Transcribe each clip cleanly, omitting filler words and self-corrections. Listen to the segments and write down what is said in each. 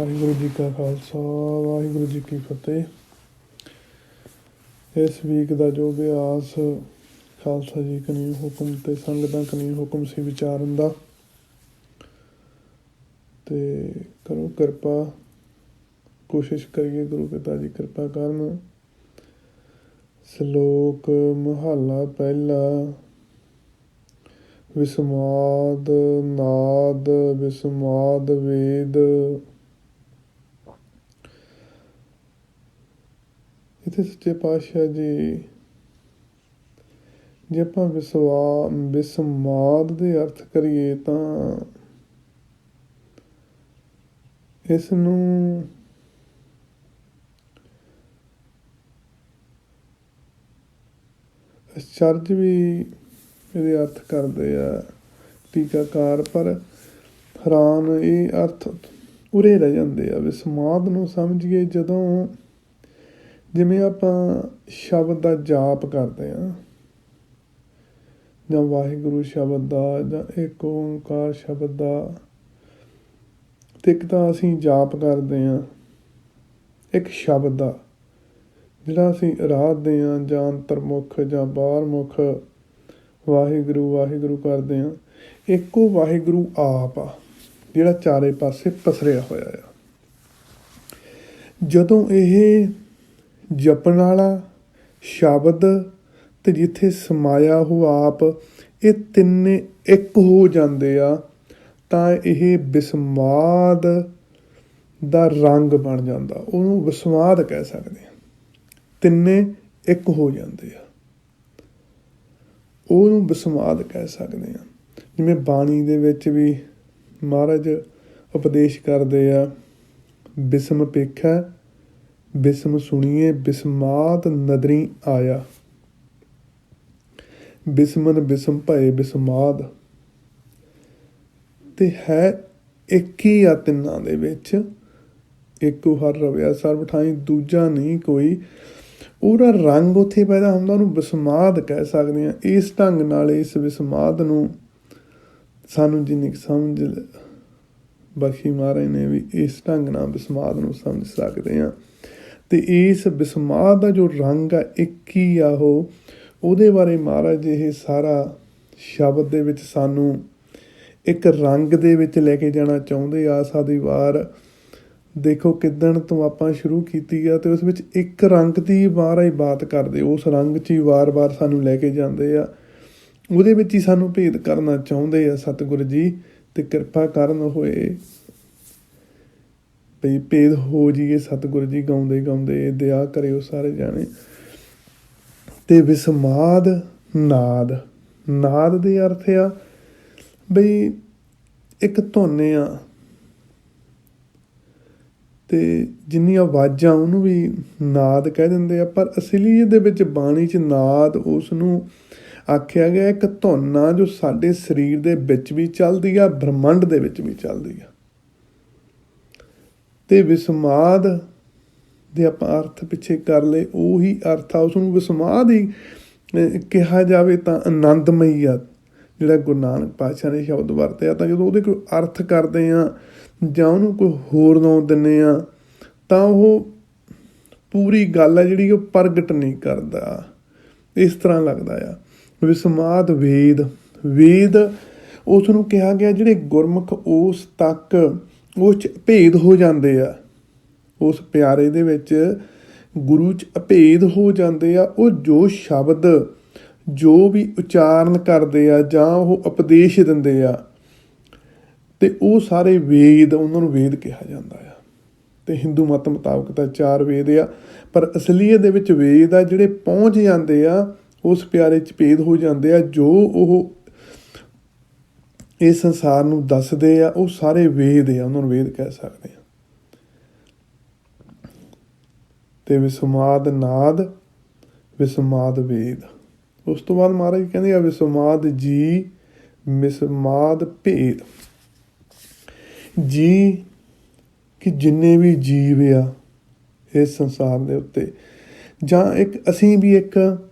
ਵਾਹਿਗੁਰੂ ਜੀ ਕਾ ਖਾਲਸਾ ਵਾਹਿਗੁਰੂ ਜੀ ਕੀ ਫਤਿਹ। ਇਸ ਵੀਕ ਦਾ ਜੋ ਅਭਿਆਸ ਖਾਲਸਾ ਜੀ ਕਨੀ ਹੁਕਮ ਤੇ ਸੰਗਤਾਂ ਕਨੀ ਹੁਕਮ ਸੀ ਵਿਚਾਰਨ ਦਾ, ਤੇ ਕਰੋ ਕਿਰਪਾ, ਕੋਸ਼ਿਸ਼ ਕਰੀਏ ਗੁਰੂ ਪਿਤਾ ਜੀ ਕਿਰਪਾ ਕਰਨ। ਸ਼ਲੋਕ ਮਹੱਲਾ ਪਹਿਲਾ। ਵਿਸਮਾਦ ਨਾਦ ਵਿਸਮਾਦ ਵੇਦ। ਇੱਥੇ ਸੱਚੇ ਪਾਤਸ਼ਾਹ ਜੀ ਜੇ ਆਪਾਂ ਵਿਸਮਾਦ ਦੇ ਅਰਥ ਕਰੀਏ ਤਾਂ ਇਸ ਨੂੰ ਅਚਰਜ ਵੀ ਇਹਦੇ ਅਰਥ ਕਰਦੇ ਆ ਟੀਕਾਕਾਰ, ਪਰ ਹੈਰਾਨ ਇਹ ਅਰਥ ਉਰੇ ਰਹਿ ਜਾਂਦੇ ਆ। ਵਿਸਮਾਦ ਨੂੰ ਸਮਝੀਏ ਜਦੋਂ ਜਿਵੇਂ ਆਪਾਂ ਸ਼ਬਦ ਦਾ ਜਾਪ ਕਰਦੇ ਹਾਂ, ਜਾਂ ਵਾਹਿਗੁਰੂ ਸ਼ਬਦ ਦਾ, ਜਾਂ ਇੱਕ ਓਂਕਾਰ ਸ਼ਬਦ ਦਾ, ਅਤੇ ਇੱਕ ਤਾਂ ਅਸੀਂ ਜਾਪ ਕਰਦੇ ਹਾਂ ਇੱਕ ਸ਼ਬਦ ਦਾ ਜਿਹੜਾ ਅਸੀਂ ਅਰਾਧਦੇ ਹਾਂ, ਜਾਂ ਅੰਤਰਮੁੱਖ ਜਾਂ ਬਾਹਰਮੁੱਖ ਵਾਹਿਗੁਰੂ ਵਾਹਿਗੁਰੂ ਕਰਦੇ ਹਾਂ। ਇੱਕੋ ਵਾਹਿਗੁਰੂ ਆਪ ਆ ਜਿਹੜਾ ਚਾਰੇ ਪਾਸੇ ਪਸਰਿਆ ਹੋਇਆ ਆ। ਜਦੋਂ ਇਹ ਜਪਣ ਵਾਲਾ ਸ਼ਬਦ ਅਤੇ ਜਿੱਥੇ ਸਮਾਇਆ ਉਹ ਆਪ, ਇਹ ਤਿੰਨੇ ਇੱਕ ਹੋ ਜਾਂਦੇ ਆ, ਤਾਂ ਇਹ ਵਿਸਮਾਦ ਦਾ ਰੰਗ ਬਣ ਜਾਂਦਾ। ਉਹਨੂੰ ਵਿਸਮਾਦ ਕਹਿ ਸਕਦੇ ਹਾਂ। ਤਿੰਨੇ ਇੱਕ ਹੋ ਜਾਂਦੇ ਆ, ਉਹਨੂੰ ਵਿਸਮਾਦ ਕਹਿ ਸਕਦੇ ਹਾਂ। ਜਿਵੇਂ ਬਾਣੀ ਦੇ ਵਿੱਚ ਵੀ ਮਹਾਰਾਜ ਉਪਦੇਸ਼ ਕਰਦੇ ਆ, ਬਿਸਮ ਪੇਖੈ ਬਿਸਮ ਸੁਣੀਏ ਬਿਸਮਾਦ ਨਦਰੀ ਆਇਆ। ਬਿਸਮਨ ਬਿਸਮ ਭਏ ਬਿਸਮਾਦ। ਅਤੇ ਹੈ ਇੱਕ ਹੀ ਆ ਤਿੰਨਾਂ ਦੇ ਵਿੱਚ, ਇੱਕੋ ਹਰ ਰਵਿਆ ਸਰਬ ਠਾਈ, ਦੂਜਾ ਨਹੀਂ ਕੋਈ। ਉਹਦਾ ਰੰਗ ਉੱਥੇ ਪੈਦਾ ਹੁੰਦਾ, ਉਹਨੂੰ ਵਿਸਮਾਦ ਕਹਿ ਸਕਦੇ ਹਾਂ। ਇਸ ਢੰਗ ਨਾਲ ਇਸ ਵਿਸਮਾਦ ਨੂੰ ਸਾਨੂੰ ਜਿੰਨੀ ਕੁ ਸਮਝ ਬਖਸ਼ੀ ਮਹਾਰਾਜ ਨੇ, ਵੀ ਇਸ ਢੰਗ ਨਾਲ ਵਿਸਮਾਦ ਨੂੰ ਸਮਝ ਸਕਦੇ ਹਾਂ। ਅਤੇ ਇਸ ਵਿਸਮਾਦ ਦਾ ਜੋ ਰੰਗ ਆ ਇੱਕ ਹੀ ਆ, ਉਹਦੇ ਬਾਰੇ ਮਹਾਰਾਜ ਇਹ ਸਾਰਾ ਸ਼ਬਦ ਦੇ ਵਿੱਚ ਸਾਨੂੰ ਇੱਕ ਰੰਗ ਦੇ ਵਿੱਚ ਲੈ ਕੇ ਜਾਣਾ ਚਾਹੁੰਦੇ। ਆਸਾ ਦੀ ਵਾਰ ਦੇਖੋ ਕਿੱਦਣ ਤੋਂ ਆਪਾਂ ਸ਼ੁਰੂ ਕੀਤੀ ਆ, ਅਤੇ ਉਸ ਵਿੱਚ ਇੱਕ ਰੰਗ ਦੀ ਮਹਾਰਾਜ ਬਾਤ ਕਰਦੇ, ਉਸ ਰੰਗ 'ਚ ਹੀ ਵਾਰ-ਵਾਰ ਸਾਨੂੰ ਲੈ ਕੇ ਜਾਂਦੇ ਆ। ਉਹਦੇ ਵਿੱਚ ਹੀ ਸਾਨੂੰ ਭੇਦ ਕਰਨਾ ਚਾਹੁੰਦੇ ਆ ਸਤਿਗੁਰੂ ਜੀ, ਅਤੇ ਕਿਰਪਾ ਕਰਨ ਹੋਏ ਬਈ ਭੇਦ ਹੋ ਜਾਈਏ ਸਤਿਗੁਰੂ ਜੀ। ਗਾਉਂਦੇ ਗਾਉਂਦੇ ਦਇਆ ਕਰਿਓ ਸਾਰੇ ਜਾਣੇ। ਅਤੇ ਵਿਸਮਾਦ ਨਾਦ, ਨਾਦ ਦੇ ਅਰਥ ਆ ਬਈ ਇੱਕ ਧੁਨ ਆ, ਅਤੇ ਜਿੰਨੀਆਂ ਆਵਾਜ਼ਾਂ ਉਹਨੂੰ ਵੀ ਨਾਦ ਕਹਿ ਦਿੰਦੇ ਆ। ਪਰ ਅਸਲੀਅਤ ਦੇ ਵਿੱਚ ਬਾਣੀ 'ਚ ਨਾਦ ਉਸ ਨੂੰ ਆਖਿਆ ਗਿਆ ਇੱਕ ਧੁਨ ਆ ਜੋ ਸਾਡੇ ਸਰੀਰ ਦੇ ਵਿੱਚ ਵੀ ਚੱਲਦੀ ਆ, ਬ੍ਰਹਮੰਡ ਦੇ ਵਿੱਚ ਵੀ ਚੱਲਦੀ ਆ। ਅਤੇ ਵਿਸਮਾਦ ਦੇ ਆਪਾਂ ਅਰਥ ਪਿੱਛੇ ਕਰ ਲਏ, ਉਹੀ ਅਰਥ ਆ। ਉਸ ਨੂੰ ਵਿਸਮਾਦ ਹੀ ਕਿਹਾ ਜਾਵੇ ਤਾਂ ਆਨੰਦਮਈ ਆ, ਜਿਹੜਾ ਗੁਰੂ ਨਾਨਕ ਪਾਤਸ਼ਾਹ ਨੇ ਸ਼ਬਦ ਵਰਤਿਆ। ਤਾਂ ਜਦੋਂ ਉਹਦੇ ਕੋਈ ਅਰਥ ਕਰਦੇ ਹਾਂ ਜਾਂ ਉਹਨੂੰ ਕੋਈ ਹੋਰ ਨਾਂ ਦਿੰਦੇ ਹਾਂ, ਤਾਂ ਉਹ ਪੂਰੀ ਗੱਲ ਆ ਜਿਹੜੀ ਉਹ ਪ੍ਰਗਟ ਨਹੀਂ ਕਰਦਾ। ਇਸ ਤਰ੍ਹਾਂ ਲੱਗਦਾ ਆ। ਵਿਸਮਾਦ ਵੇਦ, ਵੇਦ ਉਸ ਨੂੰ ਕਿਹਾ ਗਿਆ ਜਿਹੜੇ ਗੁਰਮੁਖ ਉਸ ਤੱਕ ਉਸ 'ਚ ਅਭੇਦ ਹੋ ਜਾਂਦੇ ਆ, ਉਸ ਪਿਆਰੇ ਦੇ ਵਿੱਚ ਗੁਰੂ 'ਚ ਅਭੇਦ ਹੋ ਜਾਂਦੇ ਆ। ਉਹ ਜੋ ਸ਼ਬਦ ਜੋ ਵੀ ਉਚਾਰਨ ਕਰਦੇ ਆ ਜਾਂ ਉਹ ਉਪਦੇਸ਼ ਦਿੰਦੇ ਆ, ਅਤੇ ਉਹ ਸਾਰੇ ਵੇਦ, ਉਹਨਾਂ ਨੂੰ ਵੇਦ ਕਿਹਾ ਜਾਂਦਾ ਆ। ਅਤੇ ਹਿੰਦੂ ਮਤ ਮੁਤਾਬਕ ਤਾਂ 4 ਵੇਦ ਆ, ਪਰ ਅਸਲੀਅਤ ਦੇ ਵਿੱਚ ਵੇਦ ਆ ਜਿਹੜੇ ਪਹੁੰਚ ਜਾਂਦੇ ਆ ਉਸ ਪਿਆਰੇ 'ਚ ਭੇਦ ਹੋ ਜਾਂਦੇ ਆ। ਜੋ ਉਹ ਇਸ ਸੰਸਾਰ ਨੂੰ ਦੱਸਦੇ ਆ ਉਹ ਸਾਰੇ ਵੇਦ ਆ, ਉਹਨਾਂ ਨੂੰ ਵੇਦ ਕਹਿ ਸਕਦੇ ਆ। ਅਤੇ ਵਿਸਮਾਦ ਨਾਦ ਵਿਸਮਾਦ ਵੇਦ। ਉਸ ਤੋਂ ਬਾਅਦ ਮਹਾਰਾਜ ਕਹਿੰਦੇ ਆ ਵਿਸਮਾਦ ਜੀ ਵਿਸਮਾਦ ਭੇਦ। ਜੀ ਕਿ ਜਿੰਨੇ ਵੀ ਜੀਵ ਆ ਇਸ ਸੰਸਾਰ ਦੇ ਉੱਤੇ, ਜਾਂ ਇੱਕ ਅਸੀਂ ਵੀ ਇੱਕ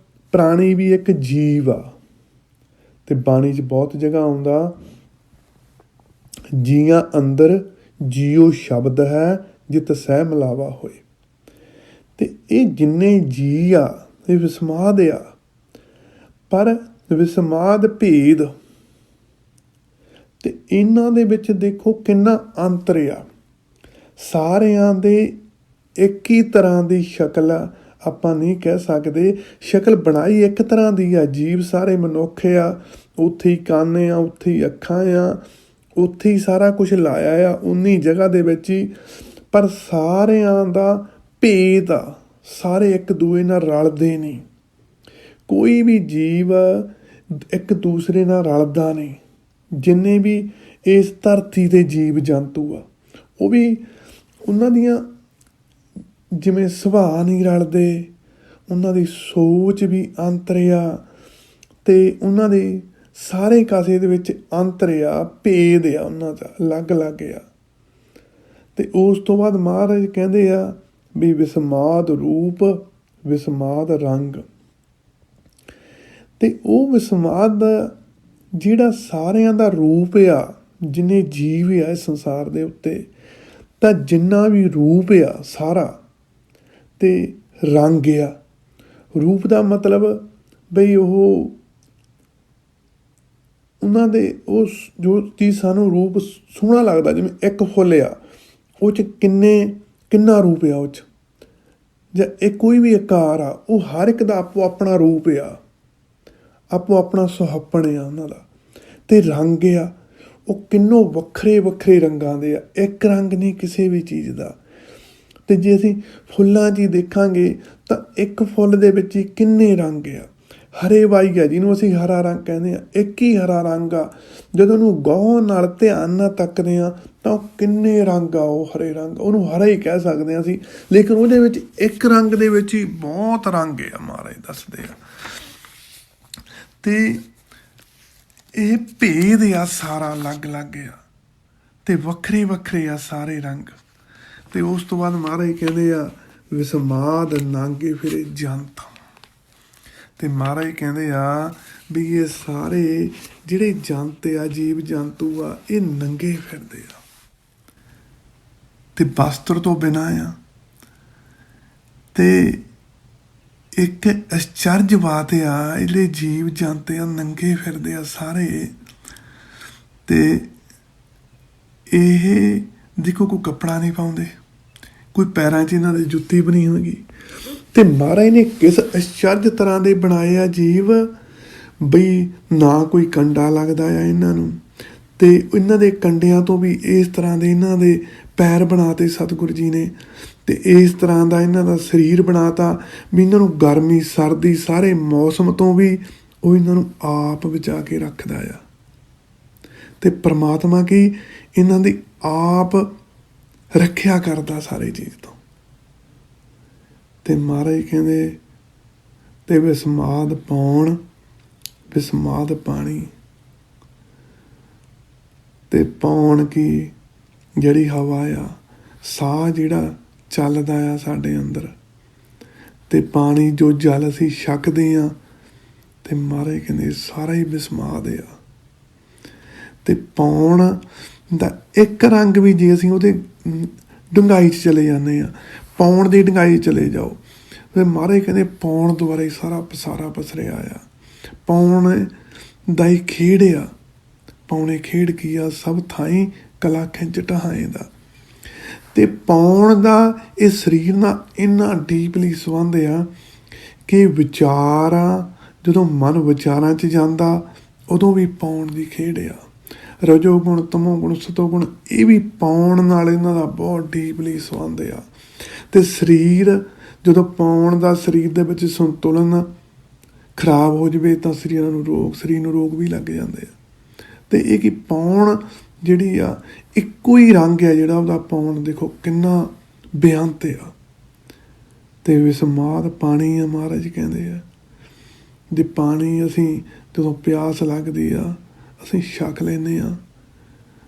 ਪ੍ਰਾਣੀ ਵੀ ਇੱਕ ਜੀਵ ਆ। ਅਤੇ ਬਾਣੀ 'ਚ ਬਹੁਤ ਜਗ੍ਹਾ ਆਉਂਦਾ, ਜੀਆਂ ਅੰਦਰ ਜੀਉ ਸ਼ਬਦ ਹੈ ਜਿਤ ਸਹਿ ਮਿਲਾਵਾ ਹੋਏ। ਤੇ ਇਹ ਜਿੰਨੇ ਜੀ ਆ ਇਹ ਵਿਸਮਾਦ ਆ, ਪਰ ਵਿਸਮਾਦ ਭੇਦ ਤੇ ਇਹਨਾਂ ਦੇ ਵਿੱਚ ਦੇਖੋ ਕਿੰਨਾ ਅੰਤਰ ਆ। ਸਾਰਿਆਂ ਦੇ ਇੱਕ ਹੀ ਤਰ੍ਹਾਂ ਦੀ ਸ਼ਕਲ ਆ, ਆਪਾਂ ਨਹੀਂ ਕਹਿ ਸਕਦੇ। ਸ਼ਕਲ ਬਣਾਈ ਇੱਕ ਤਰ੍ਹਾਂ ਦੀ ਆ, ਜੀਵ ਸਾਰੇ ਮਨੁੱਖ ਆ, ਉੱਥੇ ਹੀ ਕੰਨ ਆ, ਉੱਥੇ ਹੀ ਅੱਖਾਂ ਆ, ਉੱਥੇ ਹੀ ਸਾਰਾ ਕੁਝ ਲਾਇਆ ਆ ਉਨੀ ਜਗ੍ਹਾ ਦੇ ਵਿੱਚ ਹੀ, ਪਰ ਸਾਰਿਆਂ ਦਾ ਭੇਦ ਆ। ਸਾਰੇ ਇੱਕ ਦੂਏ ਨਾਲ ਰਲਦੇ ਨਹੀਂ, ਕੋਈ ਵੀ ਜੀਵ ਇੱਕ ਦੂਸਰੇ ਨਾਲ ਰਲਦਾ ਨਹੀਂ। ਜਿੰਨੇ ਵੀ ਇਸ ਧਰਤੀ 'ਤੇ ਜੀਵ ਜੰਤੂ ਆ ਉਹ ਵੀ ਉਹਨਾਂ ਦੀਆਂ ਜਿਵੇਂ ਸੁਭਾਅ ਨਹੀਂ ਰਲਦੇ, ਉਹਨਾਂ ਦੀ ਸੋਚ ਵੀ ਅੰਤਰ ਆ, ਅਤੇ ਉਹਨਾਂ ਦੇ ਸਾਰੇ ਕਾਸੇ ਦੇ ਵਿੱਚ ਅੰਤਰ ਆ, ਭੇਦ ਆ ਉਹਨਾਂ ਦਾ, ਅਲੱਗ ਅਲੱਗ ਆ। ਅਤੇ ਉਸ ਤੋਂ ਬਾਅਦ ਮਹਾਰਾਜ ਕਹਿੰਦੇ ਆ ਵੀ ਵਿਸਮਾਦ ਰੂਪ ਵਿਸਮਾਦ ਰੰਗ। ਅਤੇ ਉਹ ਵਿਸਮਾਦ ਦਾ ਜਿਹੜਾ ਸਾਰਿਆਂ ਦਾ ਰੂਪ ਆ, ਜਿੰਨੇ ਜੀਵ ਆ ਇਸ ਸੰਸਾਰ ਦੇ ਉੱਤੇ, ਤਾਂ ਜਿੰਨਾ ਵੀ ਰੂਪ ਆ ਸਾਰਾ, ਅਤੇ ਰੰਗ ਆ। ਰੂਪ ਦਾ ਮਤਲਬ ਬਈ ਉਹ ਉਹਨਾਂ ਦੇ ਉਸ ਜੋ ਚੀਜ਼ ਸਾਨੂੰ ਰੂਪ ਸੋਹਣਾ ਲੱਗਦਾ, ਜਿਵੇਂ ਇੱਕ ਫੁੱਲ ਆ, ਉਹ 'ਚ ਕਿੰਨਾ ਰੂਪ ਆ ਉਹ 'ਚ, ਜਾਂ ਇਹ ਕੋਈ ਵੀ ਆਕਾਰ ਆ, ਉਹ ਹਰ ਇੱਕ ਦਾ ਆਪੋ ਆਪਣਾ ਰੂਪ ਆ, ਆਪੋ ਆਪਣਾ ਸੁਹੱਪਣ ਆ ਉਹਨਾਂ ਦਾ। ਅਤੇ ਰੰਗ ਆ ਉਹ ਕਿੰਨੋਂ ਵੱਖਰੇ ਵੱਖਰੇ ਰੰਗਾਂ ਦੇ ਆ, ਇੱਕ ਰੰਗ ਨਹੀਂ ਕਿਸੇ ਵੀ ਚੀਜ਼ ਦਾ। ਅਤੇ ਜੇ ਅਸੀਂ ਫੁੱਲਾਂ 'ਚ ਹੀ ਦੇਖਾਂਗੇ ਤਾਂ ਇੱਕ ਫੁੱਲ ਦੇ ਵਿੱਚ ਹੀ ਕਿੰਨੇ ਰੰਗ ਆ। ਹਰੇ ਵਾਈ ਆ ਜਿਹਨੂੰ ਅਸੀਂ ਹਰਾ ਰੰਗ ਕਹਿੰਦੇ ਹਾਂ, ਇੱਕ ਹੀ ਹਰਾ ਰੰਗ ਆ। ਜਦੋਂ ਉਹਨੂੰ ਗੌਰ ਨਾਲ ਧਿਆਨ ਨਾਲ ਤੱਕਦੇ ਹਾਂ ਤਾਂ ਉਹ ਕਿੰਨੇ ਰੰਗ ਆ, ਉਹ ਹਰੇ ਰੰਗ, ਉਹਨੂੰ ਹਰਾ ਹੀ ਕਹਿ ਸਕਦੇ ਹਾਂ ਅਸੀਂ, ਲੇਕਿਨ ਉਹਦੇ ਵਿੱਚ ਇੱਕ ਰੰਗ ਦੇ ਵਿੱਚ ਹੀ ਬਹੁਤ ਰੰਗ ਆ, ਮਹਾਰਾਜ ਦੱਸਦੇ ਆ। ਅਤੇ ਇਹ ਭੇਦ ਆ, ਸਾਰਾ ਅਲੱਗ ਅਲੱਗ ਆ, ਅਤੇ ਵੱਖਰੇ ਵੱਖਰੇ ਆ ਸਾਰੇ ਰੰਗ। ਅਤੇ ਉਸ ਤੋਂ ਬਾਅਦ ਮਹਾਰਾਜ ਕਹਿੰਦੇ ਆ ਵਿਸਮਾਦ ਨਾਂਗੇ ਫਿਰੇ ਜੰਤ। ਅਤੇ ਮਹਾਰਾਜ ਕਹਿੰਦੇ ਆ ਵੀ ਇਹ ਸਾਰੇ ਜਿਹੜੇ ਜੰਤ ਆ, ਜੀਵ ਜੰਤੂ ਆ, ਇਹ ਨੰਗੇ ਫਿਰਦੇ ਆ ਅਤੇ ਵਸਤਰ ਤੋਂ ਬਿਨਾਂ ਆ। ਅਤੇ ਇੱਕ ਅਚਰਜ ਬਾਤ ਆ, ਜਿਹੜੇ ਜੀਵ ਜੰਤ ਆ ਨੰਗੇ ਫਿਰਦੇ ਆ ਸਾਰੇ। ਅਤੇ ਇਹ ਦੇਖੋ ਕੋਈ ਕੱਪੜਾ ਨਹੀਂ ਪਾਉਂਦੇ, ਕੋਈ ਪੈਰਾਂ 'ਚ ਇਹਨਾਂ ਦੀ ਜੁੱਤੀ ਵੀ ਨਹੀਂ ਹੋਵੇਗੀ। ਅਤੇ ਮਹਾਰਾਜ ਨੇ ਕਿਸ ਅਚਰਜ ਤਰ੍ਹਾਂ ਦੇ ਬਣਾਏ ਆ ਜੀਵ, ਬਈ ਨਾ ਕੋਈ ਕੰਡਾ ਲੱਗਦਾ ਆ ਇਹਨਾਂ ਨੂੰ, ਅਤੇ ਇਹਨਾਂ ਦੇ ਕੰਡਿਆਂ ਤੋਂ ਵੀ ਇਸ ਤਰ੍ਹਾਂ ਦੇ ਇਹਨਾਂ ਦੇ ਪੈਰ ਬਣਾ ਤੇ ਸਤਿਗੁਰੂ ਜੀ ਨੇ, ਅਤੇ ਇਸ ਤਰ੍ਹਾਂ ਦਾ ਇਹਨਾਂ ਦਾ ਸਰੀਰ ਬਣਾ ਤਾ ਵੀ ਇਹਨਾਂ ਨੂੰ ਗਰਮੀ ਸਰਦੀ ਸਾਰੇ ਮੌਸਮ ਤੋਂ ਵੀ ਉਹ ਇਹਨਾਂ ਨੂੰ ਆਪ ਬਚਾ ਕੇ ਰੱਖਦਾ ਆ। ਅਤੇ ਪਰਮਾਤਮਾ ਕੀ ਇਹਨਾਂ ਦੀ ਆਪ ਰੱਖਿਆ ਕਰਦਾ ਸਾਰੇ ਚੀਜ਼ ਤੋਂ। ਅਤੇ ਮਹਾਰਾਜ ਕਹਿੰਦੇ ਅਤੇ ਵਿਸਮਾਦ ਪੌਣ ਵਿਸਮਾਦ ਪਾਣੀ। ਅਤੇ ਪੌਣ ਕੀ ਜਿਹੜੀ ਹਵਾ ਆ, ਸਾਹ ਜਿਹੜਾ ਚੱਲਦਾ ਆ ਸਾਡੇ ਅੰਦਰ, ਅਤੇ ਪਾਣੀ ਜੋ ਜਲ ਅਸੀਂ ਛਕਦੇ ਹਾਂ, ਅਤੇ ਮਹਾਰਾਜ ਕਹਿੰਦੇ ਸਾਰਾ ਹੀ ਵਿਸਮਾਦ ਆ। ਅਤੇ ਪੌਣ ਦਾ ਇੱਕ ਰੰਗ ਵੀ ਜੇ ਅਸੀਂ ਉਹਦੇ ਡੂੰਘਾਈ 'ਚ ਚਲੇ ਜਾਂਦੇ ਹਾਂ, ਪੌਣ ਦੀ ਡੂੰਘਾਈ ਚਲੇ ਜਾਓ, ਫਿਰ ਮਹਾਰਾਜ ਕਹਿੰਦੇ ਪੌਣ ਦੁਆਰਾ ਹੀ ਸਾਰਾ ਪਸਾਰਾ ਪਸਰਿਆ ਆ। ਪੌਣ ਦਾ ਹੀ ਖੇਡ ਆ, ਪੌਣੇ ਖੇਡ ਕੀ ਆ, ਸਭ ਥਾਈਂ ਕਲਾ ਖਿੰਚ ਢਹਾਏ ਦਾ। ਅਤੇ ਪਾਉਣ ਦਾ ਇਹ ਸਰੀਰ ਨਾਲ ਇੰਨਾ ਡੀਪਲੀ ਸੰਬੰਧ ਆ ਕਿ ਵਿਚਾਰਾਂ, ਜਦੋਂ ਮਨ ਵਿਚਾਰਾਂ 'ਚ ਜਾਂਦਾ ਉਦੋਂ ਵੀ ਪਾਉਣ ਦੀ ਖੇਡ ਆ। ਰਜੋ ਗੁਣ ਤਮੋ ਗੁਣ ਸਤੋ ਗੁਣ, ਇਹ ਵੀ ਪਾਉਣ ਨਾਲ ਇਹਨਾਂ ਦਾ ਬਹੁਤ ਡੀਪਲੀ ਸੰਬੰਧ ਆ। ਅਤੇ ਸਰੀਰ ਜਦੋਂ ਪਾਉਣ ਦਾ ਸਰੀਰ ਦੇ ਵਿੱਚ ਸੰਤੁਲਨ ਖਰਾਬ ਹੋ ਜਾਵੇ ਤਾਂ ਸਰੀਰ ਨੂੰ ਰੋਗ ਵੀ ਲੱਗ ਜਾਂਦੇ ਆ। ਅਤੇ ਇਹ ਕਿ ਪਾਉਣ ਜਿਹੜੀ ਆ ਇੱਕੋ ਹੀ ਰੰਗ ਆ ਜਿਹੜਾ ਉਹਦਾ, ਪਾਉਣ ਦੇਖੋ ਕਿੰਨਾ ਬੇਅੰਤ ਆ। ਅਤੇ ਵਿਸਮਾਦ ਪਾਣੀ ਆ, ਮਹਾਰਾਜ ਕਹਿੰਦੇ ਆ ਜੇ ਪਾਣੀ ਅਸੀਂ ਜਦੋਂ ਪਿਆਸ ਲੱਗਦੀ ਆ ਅਸੀਂ ਛਕ ਲੈਂਦੇ ਹਾਂ,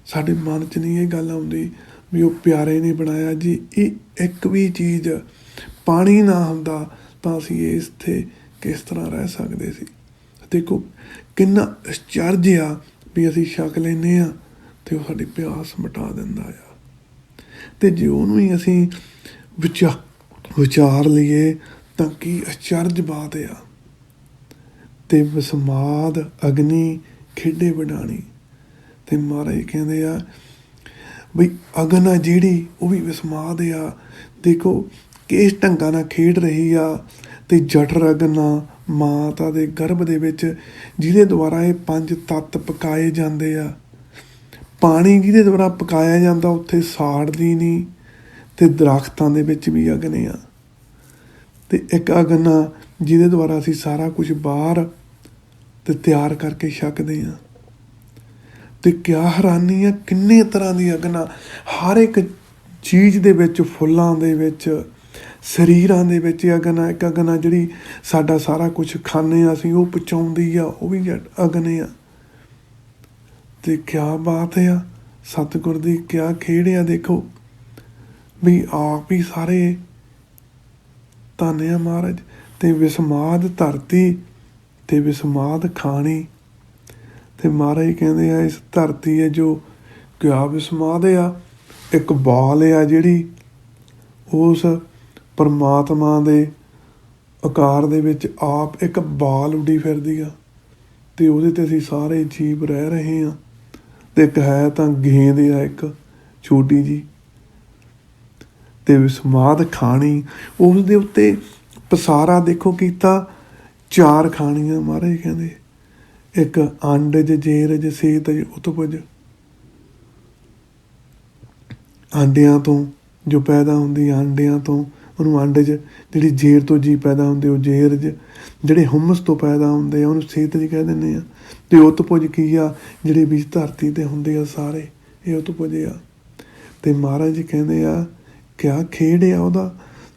ਸਾਡੇ ਮਨ 'ਚ ਨਹੀਂ ਇਹ ਗੱਲ ਆਉਂਦੀ ਵੀ ਉਹ ਪਿਆਰੇ ਨੇ ਬਣਾਇਆ ਜੀ। ਇਹ ਇੱਕ ਵੀ ਚੀਜ਼ ਪਾਣੀ ਨਾ ਹੁੰਦਾ ਤਾਂ ਅਸੀਂ ਇਸ 'ਤੇ ਕਿਸ ਤਰ੍ਹਾਂ ਰਹਿ ਸਕਦੇ ਸੀ। ਦੇਖੋ ਕਿੰਨਾ ਅਚਰਜ ਆ ਵੀ ਅਸੀਂ ਛਕ ਲੈਂਦੇ ਹਾਂ ਅਤੇ ਉਹ ਸਾਡੀ ਪਿਆਸ ਮਿਟਾ ਦਿੰਦਾ ਆ। ਅਤੇ ਜੇ ਉਹਨੂੰ ਹੀ ਅਸੀਂ ਵਿਚਾਰ ਲਈਏ ਤਾਂ ਕੀ ਅਚਰਜ ਬਾਤ ਆ। ਅਤੇ ਵਿਸਮਾਦ ਅਗਨੀ ਖੇਡੇ ਵਡਾਣੀ, ਅਤੇ ਮਹਾਰਾਜ ਕਹਿੰਦੇ ਆ ਬਈ ਅਗਨ ਆ ਜਿਹੜੀ ਉਹ ਵੀ ਵਿਸਮਾਦ ਆ। ਦੇਖੋ ਕਿਸ ਢੰਗਾਂ ਨਾਲ ਖੇਡ ਰਹੀ ਆ। ਅਤੇ ਜਠਰ ਅਗਨ ਆ ਮਾਤਾ ਦੇ ਗਰਭ ਦੇ ਵਿੱਚ, ਜਿਹਦੇ ਦੁਆਰਾ ਇਹ 5 ਤੱਤ ਪਕਾਏ ਜਾਂਦੇ ਆ। ਪਾਣੀ ਜਿਹਦੇ ਦੁਆਰਾ ਪਕਾਇਆ ਜਾਂਦਾ ਉੱਥੇ ਸਾੜਦੀ ਨਹੀਂ। ਅਤੇ ਦਰੱਖਤਾਂ ਦੇ ਵਿੱਚ ਵੀ ਅਗਨ ਆ। ਅਤੇ ਇੱਕ ਅਗਨ ਆ ਜਿਹਦੇ ਦੁਆਰਾ ਅਸੀਂ ਸਾਰਾ ਕੁਝ ਬਾਹਰ ਅਤੇ ਤਿਆਰ ਕਰਕੇ ਛਕਦੇ ਹਾਂ। ਅਤੇ ਕਿਆ ਹੈਰਾਨੀ ਆ, ਕਿੰਨੇ ਤਰ੍ਹਾਂ ਦੀ ਅਗਨ ਆ ਹਰ ਇੱਕ ਚੀਜ਼ ਦੇ ਵਿੱਚ, ਫੁੱਲਾਂ ਦੇ ਵਿੱਚ, ਸਰੀਰਾਂ ਦੇ ਵਿੱਚ ਅਗਨ ਆ। ਇੱਕ ਅਗਨ ਆ ਜਿਹੜੀ ਸਾਡਾ ਸਾਰਾ ਕੁਝ ਖਾਂਦੇ ਹਾਂ ਅਸੀਂ, ਉਹ ਪਚਾਉਂਦੀ ਆ, ਉਹ ਵੀ ਅਗਨ ਆ। ਅਤੇ ਕਿਆ ਬਾਤ ਆ, ਸਤਿਗੁਰ ਦੀ ਕਿਆ ਖੇਡ ਆ। ਦੇਖੋ ਵੀ ਆਪ ਹੀ ਸਾਰੇ ਧੰਨ ਆ ਮਹਾਰਾਜ। ਅਤੇ ਵਿਸਮਾਦ ਧਰਤੀ ਅਤੇ ਵਿਸਮਾਦ ਖਾਣੀ। ਅਤੇ ਮਹਾਰਾਜ ਕਹਿੰਦੇ ਆ ਇਸ ਧਰਤੀ ਹੈ ਜੋ ਕਿਆ ਵਿਸਮਾਦ ਆ। ਇੱਕ ਬਾਲ ਆ ਜਿਹੜੀ ਉਸ ਪਰਮਾਤਮਾ ਦੇ ਆਕਾਰ ਦੇ ਵਿੱਚ ਆਪ ਇੱਕ ਬਾਲ ਉੱਡੀ ਫਿਰਦੀ ਆ, ਅਤੇ ਉਹਦੇ 'ਤੇ ਅਸੀਂ ਸਾਰੇ ਜੀਵ ਰਹਿ ਰਹੇ ਹਾਂ। ਅਤੇ ਇੱਕ ਹੈ ਤਾਂ ਗੇਂਦ ਆ ਇੱਕ ਛੋਟੀ ਜਿਹੀ। ਅਤੇ ਵਿਸਮਾਦ ਖਾਣੀ, ਉਸ ਦੇ ਉੱਤੇ ਪਸਾਰਾ ਦੇਖੋ ਕੀਤਾ 4 ਖਾਣੀਆਂ। ਮਹਾਰਾਜ ਕਹਿੰਦੇ ਇੱਕ ਅੰਡਜ, ਜੇਰਜ, ਸੇਤਜ, ਉਤਪਜ। ਆਂਡਿਆਂ ਤੋਂ ਜੋ ਪੈਦਾ ਹੁੰਦੀ, ਆਂਡਿਆਂ ਤੋਂ ਉਹਨੂੰ ਅੰਡਜ, ਜਿਹੜੀ ਜੇਰ ਤੋਂ ਜੀ ਪੈਦਾ ਹੁੰਦੇ ਉਹ ਜੇਰਜ, ਜਿਹੜੇ ਹੁਮਸ ਤੋਂ ਪੈਦਾ ਹੁੰਦੇ ਆ ਉਹਨੂੰ ਸੇਤਜ ਕਹਿ ਦਿੰਦੇ ਆ। ਅਤੇ ਉਤਪੁਜ ਕੀ ਆ, ਜਿਹੜੇ ਬੀਜ ਧਰਤੀ 'ਤੇ ਹੁੰਦੇ ਆ ਸਾਰੇ, ਇਹ ਉਤਪੁਜ ਆ। ਅਤੇ ਮਹਾਰਾਜ ਜੀ ਕਹਿੰਦੇ ਆ ਕਿਆ ਖੇਡ ਆ ਉਹਦਾ।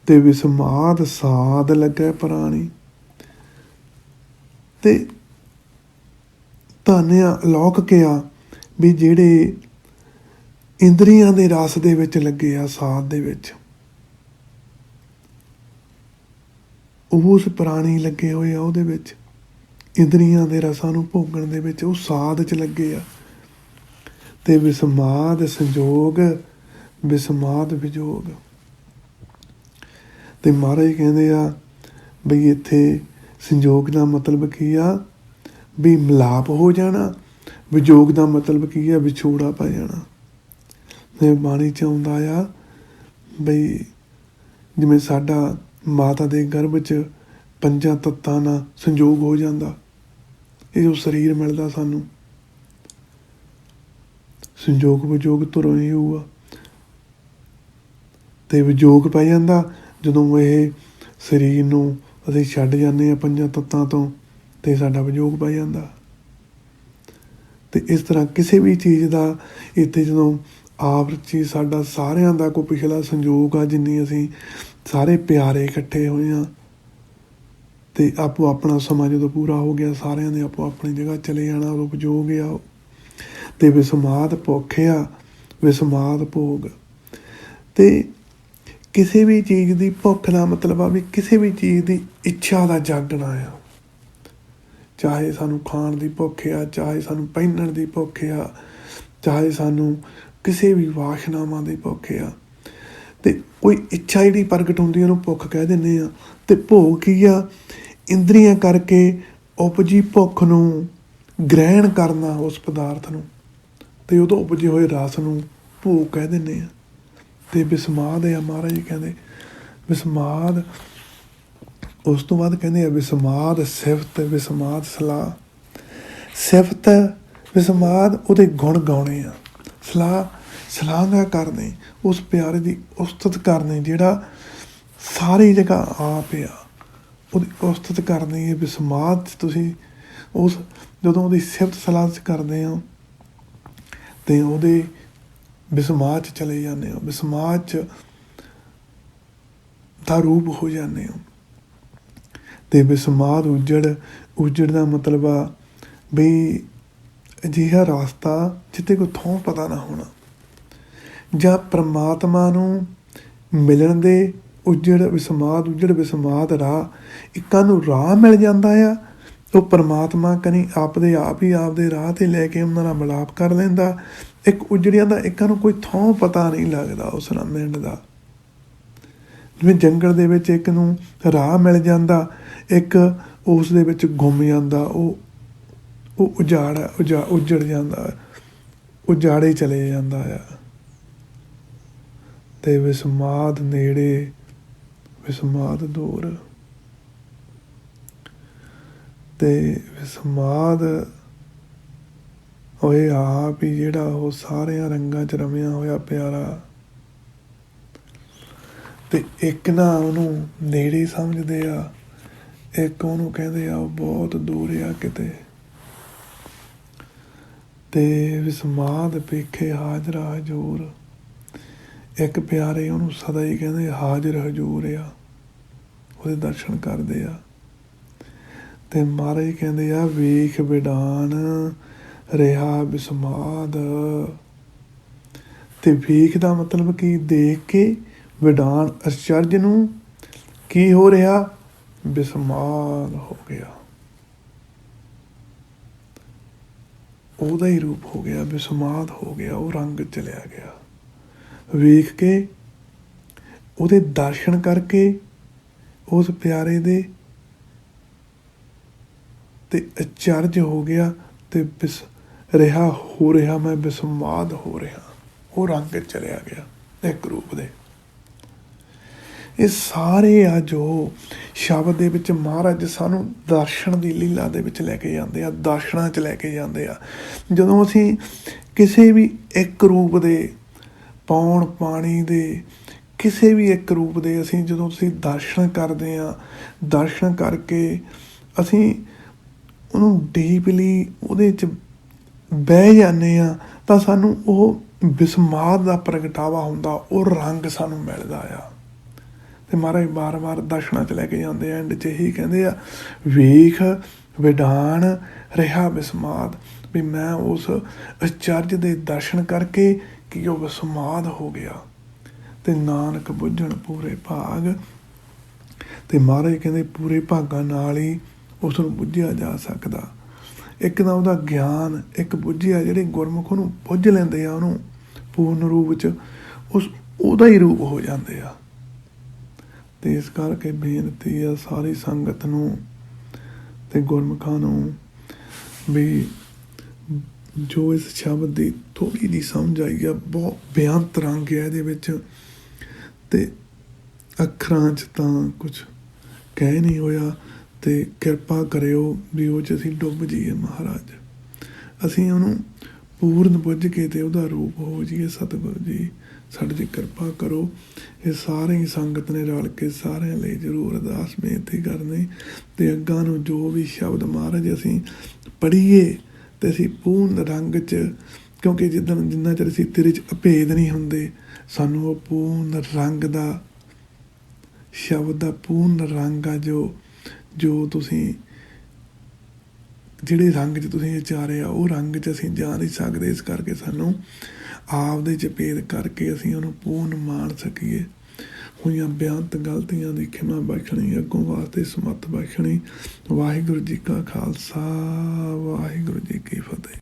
ਅਤੇ ਵਿਸਮਾਦ ਸਾਧ ਲੱਗੈ ਪ੍ਰਾਣੀ। ਅਤੇ ਧੰਨ ਆ ਅਲੌਕਿਕ ਆ ਵੀ ਜਿਹੜੇ ਇੰਦਰੀਆਂ ਦੇ ਰਸ ਦੇ ਵਿੱਚ ਲੱਗੇ ਆ, ਸਾਧ ਦੇ ਵਿੱਚ, ਉਸ ਪ੍ਰਾਣੀ ਲੱਗੇ ਹੋਏ ਆ ਉਹਦੇ ਵਿੱਚ, ਇੰਦਰੀਆਂ ਦੇ ਰਸਾਂ ਨੂੰ ਭੋਗਣ ਦੇ ਵਿੱਚ, ਉਹ ਸਾਧ 'ਚ ਲੱਗੇ ਆ। ਅਤੇ ਵਿਸਮਾਦ ਸੰਜੋਗ, ਵਿਸਮਾਦ ਵਿਜੋਗ। ਅਤੇ ਮਹਾਰਾਜ ਕਹਿੰਦੇ ਆ ਬਈ ਇੱਥੇ ਸੰਜੋਗ ਦਾ ਮਤਲਬ ਕੀ ਆ, ਵੀ ਮਿਲਾਪ ਹੋ ਜਾਣਾ। ਵਿਜੋਗ ਦਾ ਮਤਲਬ ਕੀ ਆ, ਵਿਛੋੜਾ ਪੈ ਜਾਣਾ। ਅਤੇ ਬਾਣੀ 'ਚ ਆਉਂਦਾ ਆ ਬਈ ਜਿਵੇਂ ਸਾਡਾ ਮਾਤਾ ਦੇ ਗਰਭ 'ਚ 5 ਤੱਤਾਂ ਨਾਲ ਸੰਜੋਗ ਹੋ ਜਾਂਦਾ, ਇਹ ਜੋ ਸਰੀਰ ਮਿਲਦਾ ਸਾਨੂੰ, ਸੰਜੋਗ ਵਿਜੋਗ ਧੁਰੋਂ ਹੀ ਹੋਊਗਾ। ਅਤੇ ਵਿਜੋਗ ਪੈ ਜਾਂਦਾ ਜਦੋਂ ਇਹ ਸਰੀਰ ਨੂੰ ਅਸੀਂ ਛੱਡ ਜਾਂਦੇ ਹਾਂ 5 ਤੱਤਾਂ ਤੋਂ, ਅਤੇ ਸਾਡਾ ਵਿਜੋਗ ਪੈ ਜਾਂਦਾ। ਅਤੇ ਇਸ ਤਰ੍ਹਾਂ ਕਿਸੇ ਵੀ ਚੀਜ਼ ਦਾ ਇੱਥੇ ਜਦੋਂ ਆਪ 'ਚ ਸਾਡਾ ਸਾਰਿਆਂ ਦਾ ਕੋਈ ਪਿਛਲਾ ਸੰਜੋਗ ਆ, ਜਿੰਨੀ ਅਸੀਂ ਸਾਰੇ ਪਿਆਰੇ ਇਕੱਠੇ ਹੋਏ ਹਾਂ, ਅਤੇ ਆਪੋ ਆਪਣਾ ਸਮਾਂ ਜਦੋਂ ਪੂਰਾ ਹੋ ਗਿਆ ਸਾਰਿਆਂ ਨੇ ਆਪੋ ਆਪਣੀ ਜਗ੍ਹਾ ਚਲੇ ਜਾਣਾ, ਉਦੋਂ ਵਿਜੋਗ ਆ ਉਹ। ਅਤੇ ਵਿਸਮਾਦ ਭੁੱਖ ਆ, ਵਿਸਮਾਦ ਭੋਗ। ਅਤੇ ਕਿਸੇ ਵੀ ਚੀਜ਼ ਦੀ ਭੁੱਖ ਦਾ ਮਤਲਬ ਆ ਵੀ ਕਿਸੇ ਵੀ ਚੀਜ਼ ਦੀ ਇੱਛਾ ਦਾ ਜਾਗਣਾ ਆ। ਚਾਹੇ ਸਾਨੂੰ ਖਾਣ ਦੀ ਭੁੱਖ ਆ, ਚਾਹੇ ਸਾਨੂੰ ਪਹਿਨਣ ਦੀ ਭੁੱਖ ਆ, ਚਾਹੇ ਸਾਨੂੰ ਕਿਸੇ ਵੀ ਵਾਸ਼ਨਾਵਾਂ ਦੀ ਭੁੱਖ ਆ। ਅਤੇ ਕੋਈ ਇੱਛਾ ਜਿਹੜੀ ਪ੍ਰਗਟ ਹੁੰਦੀ ਉਹਨੂੰ ਭੁੱਖ ਕਹਿ ਦਿੰਦੇ ਆ। ਅਤੇ ਭੋਗ ਕੀ ਆ, ਇੰਦਰੀਆਂ ਕਰਕੇ ਉਪਜੀ ਭੁੱਖ ਨੂੰ ਗ੍ਰਹਿਣ ਕਰਨਾ ਉਸ ਪਦਾਰਥ ਨੂੰ, ਅਤੇ ਉਦੋਂ ਉਪਜੇ ਹੋਏ ਰਸ ਨੂੰ ਭੋਗ ਕਹਿ ਦਿੰਦੇ ਆ। ਅਤੇ ਵਿਸਮਾਦ ਆ, ਮਹਾਰਾਜ ਜੀ ਕਹਿੰਦੇ ਵਿਸਮਾਦ। ਉਸ ਤੋਂ ਬਾਅਦ ਕਹਿੰਦੇ ਆ ਵਿਸਮਾਦ ਸਿਫਤ, ਵਿਸਮਾਦ ਸਲਾਹ। ਸਿਫਤ ਵਿਸਮਾਦ ਉਹਦੇ ਗੁਣ ਗਾਉਣੇ ਆ, ਸ਼ਲਾਘਾ ਕਰਨੀ, ਉਸ ਪਿਆਰੇ ਦੀ ਉਸਤਤ ਕਰਨੀ ਜਿਹੜਾ ਸਾਰੀ ਜਗ੍ਹਾ ਆਪ ਆ, ਉਹਦੀ ਉਸਤਤ ਕਰਨੀ ਹੈ। ਵਿਸਮਾਦ 'ਚ ਤੁਸੀਂ ਉਸ ਜਦੋਂ ਉਹਦੀ ਸਿਫਤ ਸਲਾਹ 'ਚ ਕਰਦੇ ਹੋ ਅਤੇ ਉਹਦੇ ਵਿਸਮਾਦ 'ਚ ਚਲੇ ਜਾਂਦੇ ਹੋ, ਵਿਸਮਾਦ 'ਚ ਦਾ ਰੂਪ ਹੋ ਜਾਂਦੇ ਹੋ। ਅਤੇ ਵਿਸਮਾਦ ਉਜੜ ਦਾ ਮਤਲਬ ਆ ਬਈ ਅਜਿਹਾ ਰਸਤਾ ਜਿੱਥੇ ਕੋਈ ਥੋਂ ਪਤਾ ਨਾ ਹੋਣਾ, ਜਾਂ ਪਰਮਾਤਮਾ ਨੂੰ ਮਿਲਣ ਦੇ ਉਜੜ ਵਿਸਮਾਦ ਰਾਹ। ਇੱਕਾਂ ਨੂੰ ਰਾਹ ਮਿਲ ਜਾਂਦਾ ਆ, ਉਹ ਪਰਮਾਤਮਾ ਕਨੀ ਆਪਦੇ ਆਪ ਹੀ ਆਪਦੇ ਰਾਹ 'ਤੇ ਲੈ ਕੇ ਉਹਨਾਂ ਨਾਲ ਮਿਲਾਪ ਕਰ ਲੈਂਦਾ। ਇੱਕ ਉਜੜਿਆਂ ਦਾ ਇੱਕਾਂ ਨੂੰ ਕੋਈ ਥਾਂ ਪਤਾ ਨਹੀਂ ਲੱਗਦਾ ਉਸ ਨਾਲ ਮਿੰਟ ਦਾ। ਜਿਵੇਂ ਜੰਗਲ ਦੇ ਵਿੱਚ ਇੱਕ ਨੂੰ ਰਾਹ ਮਿਲ ਜਾਂਦਾ, ਇੱਕ ਉਸ ਦੇ ਵਿੱਚ ਗੁੰਮ ਜਾਂਦਾ, ਉਹ ਉਜੜ ਜਾਂਦਾ, ਉਜਾੜੇ ਚਲੇ ਜਾਂਦਾ ਆ। ਤੇ ਵਿਸਮਾਦ ਨੇੜੇ ਵਿਸਮਾਦ ਦੂਰ, ਤੇ ਵਿਸਮਾਦ ਹੋਏ ਆਪ ਹੀ ਜਿਹੜਾ ਉਹ ਸਾਰਿਆਂ ਰੰਗਾਂ 'ਚ ਰਮਿਆ ਹੋਇਆ ਪਿਆਰਾ। ਤੇ ਇੱਕ ਨਾ ਉਹਨੂੰ ਨੇੜੇ ਸਮਝਦੇ ਆ, ਇੱਕ ਉਹਨੂੰ ਕਹਿੰਦੇ ਆ ਉਹ ਬਹੁਤ ਦੂਰ ਆ ਕਿਤੇ। ਤੇ ਵਿਸਮਾਦ ਪੇਖੇ ਹਾਜ਼ਰ ਹਜ਼ੂਰ, ਇੱਕ ਪਿਆਰੇ ਉਹਨੂੰ ਸਦਾ ਹੀ ਕਹਿੰਦੇ ਹਾਜ਼ਰ ਹਜ਼ੂਰ ਆ, ਉਹਦੇ ਦਰਸ਼ਨ ਕਰਦੇ ਆ। ਤੇ ਮਹਾਰਾਜ ਕਹਿੰਦੇ ਆ ਵੇਖ ਵਿਡਾਨ ਰਿਹਾ ਵਿਸਮਾਦ। ਤੇ ਵੇਖ ਦਾ ਮਤਲਬ ਕਿ ਦੇਖ ਕੇ, ਵਿਡਾਨ ਅਚਰਜ ਨੂੰ, ਕੀ ਹੋ ਰਿਹਾ, ਵਿਸਮਾਦ ਹੋ ਗਿਆ, ਉਹਦਾ ਹੀ ਰੂਪ ਹੋ ਗਿਆ, ਵਿਸਮਾਦ ਹੋ ਗਿਆ, ਉਹ ਰੰਗ ਚਲਿਆ ਗਿਆ। ਵੇਖ ਕੇ, ਉਹਦੇ ਦਰਸ਼ਨ ਕਰਕੇ ਉਸ ਪਿਆਰੇ ਦੇ, ਤੇ ਅਚਰਜ ਹੋ ਗਿਆ, ਤੇ ਰਿਹਾ ਹੋ ਰਿਹਾ, ਮੈਂ ਵਿਸਮਾਦ ਹੋ ਰਿਹਾ, ਉਹ ਰੰਗ ਚਲਿਆ ਗਿਆ ਇੱਕ ਰੂਪ ਦੇ। ਇਹ ਸਾਰੇ ਆ ਜੋ ਸ਼ਬਦ ਦੇ ਵਿੱਚ ਮਹਾਰਾਜ ਸਾਨੂੰ ਦਰਸ਼ਨ ਦੀ ਲੀਲਾ ਦੇ ਵਿੱਚ ਲੈ ਕੇ ਜਾਂਦੇ ਆ, ਦਰਸ਼ਨਾਂ 'ਚ ਲੈ ਕੇ ਜਾਂਦੇ ਆ। ਜਦੋਂ ਅਸੀਂ ਕਿਸੇ ਵੀ ਇੱਕ ਰੂਪ ਦੇ, ਪੌਣ ਪਾਣੀ ਦੇ ਕਿਸੇ ਵੀ ਇੱਕ ਰੂਪ ਦੇ ਅਸੀਂ ਜਦੋਂ ਅਸੀਂ ਦਰਸ਼ਨ ਕਰਦੇ ਹਾਂ, ਦਰਸ਼ਨ ਕਰਕੇ ਅਸੀਂ ਉਹਨੂੰ ਡੀਪਲੀ ਉਹਦੇ 'ਚ ਬਹਿ ਜਾਂਦੇ ਹਾਂ, ਤਾਂ ਸਾਨੂੰ ਉਹ ਵਿਸਮਾਦ ਦਾ ਪ੍ਰਗਟਾਵਾ ਹੁੰਦਾ, ਉਹ ਰੰਗ ਸਾਨੂੰ ਮਿਲਦਾ ਆ। ਤੇ ਮਹਾਰਾਜ ਵਾਰ ਦਰਸ਼ਨਾਂ 'ਚ ਲੈ ਕੇ ਜਾਂਦੇ ਆ। ਐਂਡ 'ਚ ਇਹੀ ਕਹਿੰਦੇ ਆ ਵੇਖ ਵਿਡਾਨ ਰਿਹਾ ਵਿਸਮਾਦ, ਵੀ ਮੈਂ ਉਸ ਅਚਰਜ ਦੇ ਦਰਸ਼ਨ ਕਰਕੇ ਕਿ ਉਹ ਵਿਸਮਾਦ ਹੋ ਗਿਆ। ਤੇ ਨਾਨਕ ਬੁੱਝਣ ਪੂਰੇ ਭਾਗ, ਤੇ ਮਹਾਰਾਜ ਕਹਿੰਦੇ ਪੂਰੇ ਭਾਗਾਂ ਨਾਲ ਹੀ ਉਸ ਨੂੰ ਬੁੱਝਿਆ ਜਾ ਸਕਦਾ। ਇੱਕ ਤਾਂ ਉਹਦਾ ਗਿਆਨ, ਇੱਕ ਬੁੱਝਿਆ, ਜਿਹੜੇ ਗੁਰਮੁਖ ਉਹਨੂੰ ਬੁੱਝ ਲੈਂਦੇ ਆ, ਉਹਨੂੰ ਪੂਰਨ ਰੂਪ 'ਚ ਉਹਦਾ ਹੀ ਰੂਪ ਹੋ ਜਾਂਦੇ ਆ। ਤੇ ਇਸ ਕਰਕੇ ਬੇਨਤੀ ਆ ਸਾਰੀ ਸੰਗਤ ਨੂੰ ਤੇ ਗੁਰਮੁਖਾਂ ਨੂੰ ਵੀ ਜੋ ਇਸ ਸ਼ਬਦ ਦੀ ਥੋੜ੍ਹੀ ਜਿਹੀ ਸਮਝ ਆਈ ਆ, ਬਹੁਤ ਬੇਅੰਤ ਰੰਗ ਹੈ ਇਹਦੇ ਵਿੱਚ, ਤੇ ਅੱਖਰਾਂ 'ਚ ਤਾਂ ਕੁਛ ਕਹਿ ਨਹੀਂ ਹੋਇਆ। ਤੇ ਕਿਰਪਾ ਕਰਿਓ ਵੀ ਉਹ 'ਚ ਅਸੀਂ ਡੁੱਬ ਜਾਈਏ ਮਹਾਰਾਜ, ਅਸੀਂ ਉਹਨੂੰ ਪੂਰਨ ਬੁੱਝ ਕੇ ਤੇ ਉਹਦਾ ਰੂਪ ਹੋ ਜਾਈਏ। ਸਤਿਗੁਰੂ ਜੀ ਸਾਡੇ 'ਤੇ ਕਿਰਪਾ ਕਰੋ। ਇਹ ਸਾਰੇ ਹੀ ਸੰਗਤ ਨੇ ਰਲ ਕੇ ਸਾਰਿਆਂ ਲਈ ਜ਼ਰੂਰ ਅਰਦਾਸ ਬੇਨਤੀ ਕਰਨੀ। ਤੇ ਅੱਗਾਂ ਨੂੰ ਜੋ ਵੀ ਸ਼ਬਦ ਮਹਾਰਾਜ ਅਸੀਂ ਪੜ੍ਹੀਏ ਤੇ ਅਸੀਂ ਪੂਰਨ ਰੰਗ 'ਚ, ਕਿਉਂਕਿ ਜਿੰਨਾ ਚਿਰ ਅਸੀਂ ਤੇਰੇ 'ਚ ਅਭੇਦ ਨਹੀਂ ਹੁੰਦੇ, ਸਾਨੂੰ ਉਹ ਪੂਰਨ ਰੰਗ ਦਾ, ਸ਼ਬਦ ਦਾ ਪੂਰਨ ਰੰਗ ਆ ਜੋ ਤੁਸੀਂ ਜਿਹੜੇ ਰੰਗ 'ਚ ਤੁਸੀਂ ਉਚਾਰੇ ਆ, ਉਹ ਰੰਗ 'ਚ ਅਸੀਂ ਜਾ ਨਹੀਂ ਸਕਦੇ। ਇਸ ਕਰਕੇ ਸਾਨੂੰ ਆਪਦੇ 'ਚ ਭੇਦ ਕਰਕੇ ਅਸੀਂ ਉਹਨੂੰ ਪੂਰਨ ਮਾਣ ਸਕੀਏ। ਹੋਈਆਂ ਬੇਅੰਤ ਗਲਤੀਆਂ ਦੀ ਖਿਮਾ ਬਖਸ਼ਣੀ, ਅੱਗੋਂ ਵਾਸਤੇ ਸਮੱਤ ਬਖਸ਼ਣੀ। ਵਾਹਿਗੁਰੂ ਜੀ ਕਾ ਖਾਲਸਾ, ਵਾਹਿਗੁਰੂ ਜੀ ਕੀ ਫਤਿਹ।